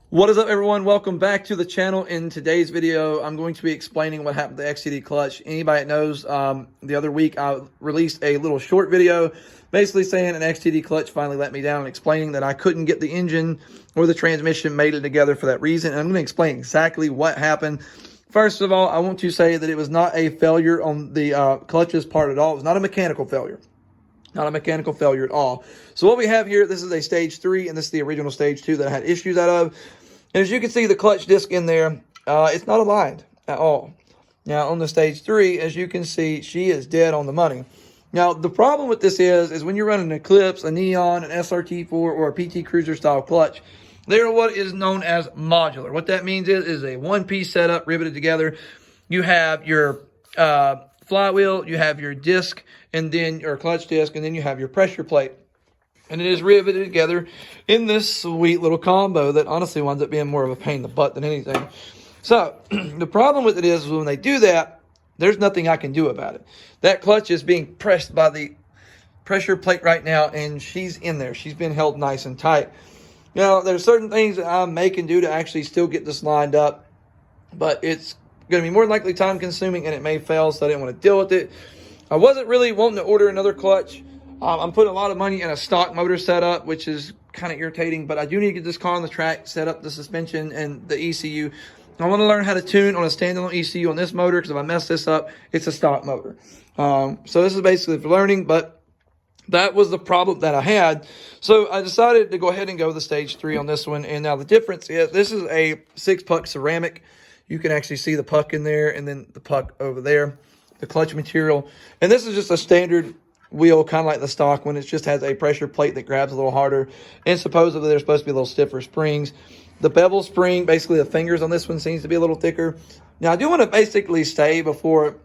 What is up, everyone? Welcome back to the channel. In today's video, I'm going to be explaining what happened to the XTD clutch. Anybody that knows, the other week I released a little short video basically saying an XTD clutch finally let me down and explaining that I couldn't get the engine or the transmission mated together for that reason. And I'm going to explain exactly what happened. First of all, I want to say that it was not a failure on the clutch's part at all. It was not a mechanical failure. Not a mechanical failure at all. So what we have here, this is a stage 3, and this is the original stage 2 that I had issues out of. And as you can see, the clutch disc in there, it's not aligned at all. Now, on the stage 3, as you can see, she is dead on the money. Now, the problem with this is when you're running an Eclipse, a Neon, an SRT4, or a PT Cruiser style clutch, they're what is known as modular. What that means is a one-piece setup riveted together. You have your flywheel, you have your disc, and then your clutch disc, and then you have your pressure plate. And it is riveted together in this sweet little combo that honestly winds up being more of a pain in the butt than anything. So, the problem with it is when they do that, there's nothing I can do about it. That clutch is being pressed by the pressure plate right now, and she's in there. She's been held nice and tight. Now, there's certain things that I may can do to actually still get this lined up, but it's going to be more likely time consuming and it may fail, so I didn't want to deal with it. I wasn't really wanting to order another clutch. I'm putting a lot of money in a stock motor setup, which is kind of irritating, but I do need to get this car on the track, set up the suspension and the ECU. I want to learn how to tune on a standalone ECU on this motor, because if I mess this up, it's a stock motor. So this is basically for learning, but that was the problem that I had. So I decided to go ahead and go the stage 3 on this one. And now the difference is this is a 6-puck ceramic. You can actually see the puck in there and then the puck over there, the clutch material. And this is just a standard wheel, kind of like the stock one. It just has a pressure plate that grabs a little harder, and supposedly there's supposed to be a little stiffer springs. The bevel spring, basically the fingers on this one, seems to be a little thicker. Now, I do want to basically say before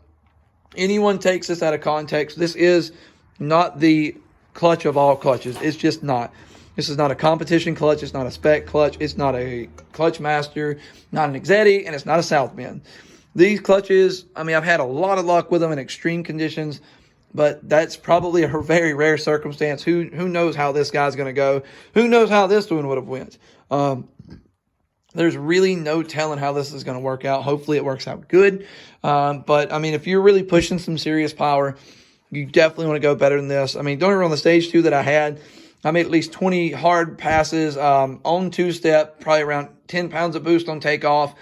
anyone takes this out of context, this is not the clutch of all clutches. It's just not. This is not a competition clutch. It's not a spec clutch. It's not a clutch master, not an Exetti, and it's not a South Bend. These clutches, I mean, I've had a lot of luck with them in extreme conditions, but that's probably a very rare circumstance. Who knows how this guy's going to go? Who knows how this one would have went? There's really no telling how this is going to work out. Hopefully it works out good. But, I mean, if you're really pushing some serious power, you definitely want to go better than this. I mean, don't remember on the stage 2 that I had, I made at least 20 hard passes on two-step, probably around 10 pounds of boost on takeoff,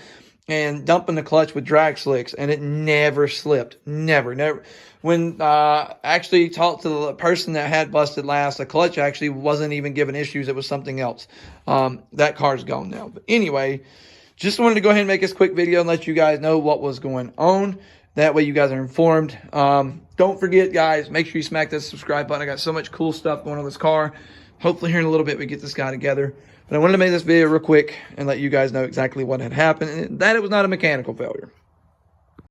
and dumping the clutch with drag slicks, and it never slipped. Never. When I actually talked to the person that had busted last, the clutch actually wasn't even giving issues. It was something else. That car's gone now. But anyway, just wanted to go ahead and make this quick video and let you guys know what was going on. That way you guys are informed. Don't forget, guys, make sure you smack that subscribe button. I got so much cool stuff going on this car. Hopefully here in a little bit we get this guy together. But I wanted to make this video real quick and let you guys know exactly what had happened, and that it was not a mechanical failure.